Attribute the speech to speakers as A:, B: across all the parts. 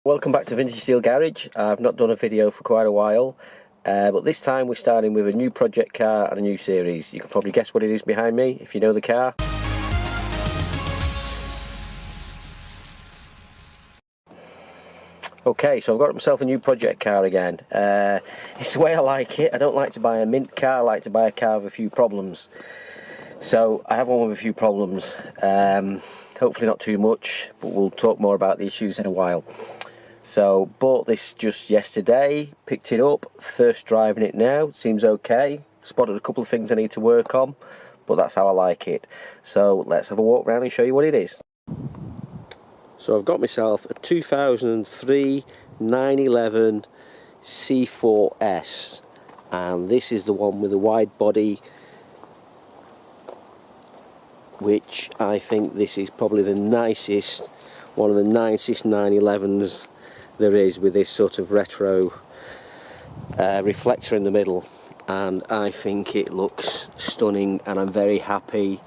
A: Welcome back to Vintage Steel Garage. I've not done a video for quite a while, but this time we're starting with a new project car and a new series. You can probably guess what it is behind me if you know the car. Okay, so I've got myself a new project car again. It's the way I like it. I don't like to buy a mint car, I like to buy a car with a few problems. So I have one with a few problems, hopefully not too much, but we'll talk more about the issues in a while. So bought this just yesterday, picked it up, first driving it now, seems okay. Spotted a couple of things I need to work on, but that's how I like it. So let's have a walk around and show you what it is. So I've got myself a 2003 911 C4S, and this is the one with the wide body, which I think this is probably the nicest, one of the nicest 911s there is, with this sort of retro reflector in the middle, and I think it looks stunning and I'm very happy.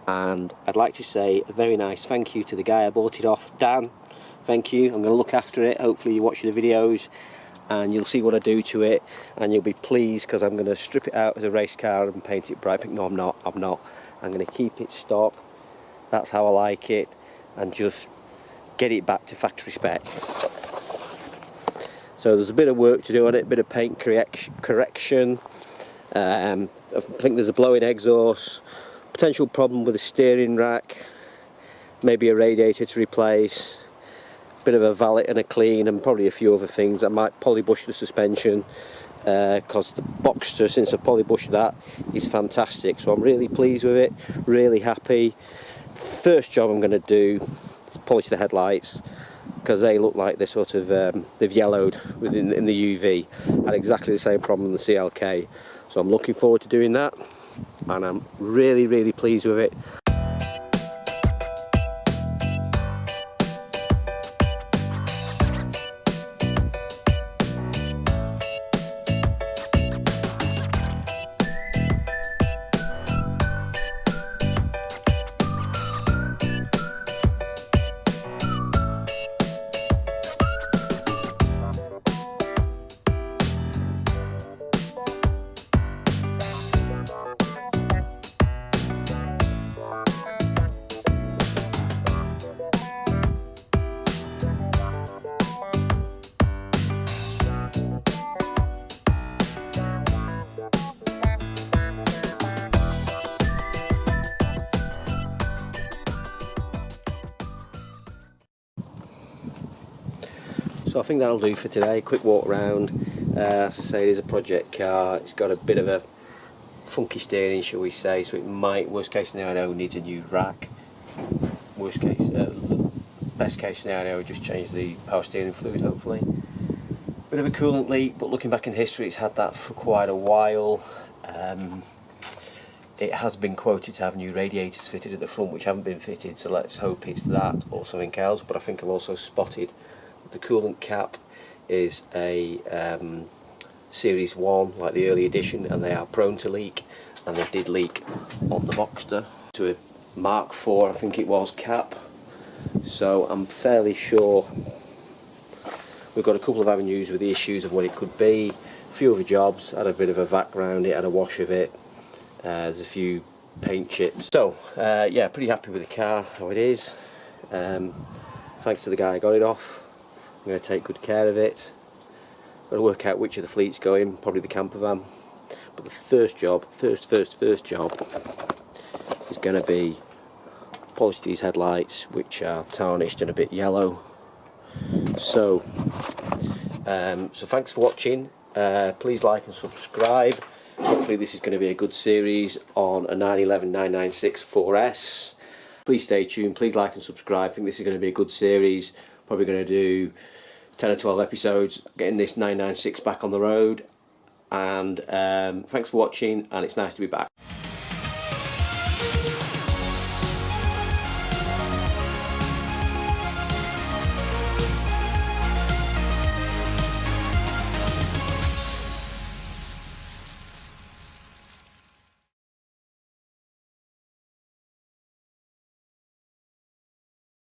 A: And I'd like to say a very nice thank you to the guy I bought it off, Dan. Thank you. I'm going to look after it. Hopefully you watch the videos and you'll see what I do to it and you'll be pleased, because I'm going to strip it out as a race car and paint it bright pink. No, I'm not. I'm going to keep it stock. That's how I like it, and just get it back to factory spec. So there's a bit of work to do on it, a bit of paint correction. I think there's a blowing exhaust, potential problem with the steering rack, maybe a radiator to replace, a bit of a valet and a clean, and probably a few other things. I might polybush the suspension, because the Boxster, since I polybushed that, is fantastic. So I'm really pleased with it, really happy. First job I'm going to do is polish the headlights, because they look like they're sort of they've yellowed in the UV. Had exactly the same problem in the CLK, so I'm looking forward to doing that, and I'm really pleased with it. So I think that'll do for today. Quick walk around. As I say, it is a project car. It's got a bit of a funky steering, shall we say, so it might, worst case scenario, needs a new rack. Best case scenario, just change the power steering fluid, hopefully. Bit of a coolant leak, but looking back in history, it's had that for quite a while. It has been quoted to have new radiators fitted at the front, which haven't been fitted, so let's hope it's that or something else. But I think I've also spotted the coolant cap is a Series 1, like the early edition, and they are prone to leak, and they did leak on the Boxster to a Mark IV, I think it was, cap. So I'm fairly sure we've got a couple of avenues with the issues of what it could be. A few other jobs, had a bit of a vac round it, had a wash of it, there's a few paint chips. So yeah, pretty happy with the car, how it is. Thanks to the guy I got it off. I'm going to take good care of it. Got to work out which of the fleet's going, probably the camper van. But the first job is going to be polish these headlights, which are tarnished and a bit yellow. So thanks for watching. Please like and subscribe. Hopefully this is going to be a good series on a 911 996 4S. Please stay tuned, please like and subscribe. I think this is going to be a good series. Probably going to do 10 or 12 episodes, getting this 996 back on the road. And thanks for watching, and it's nice to be back.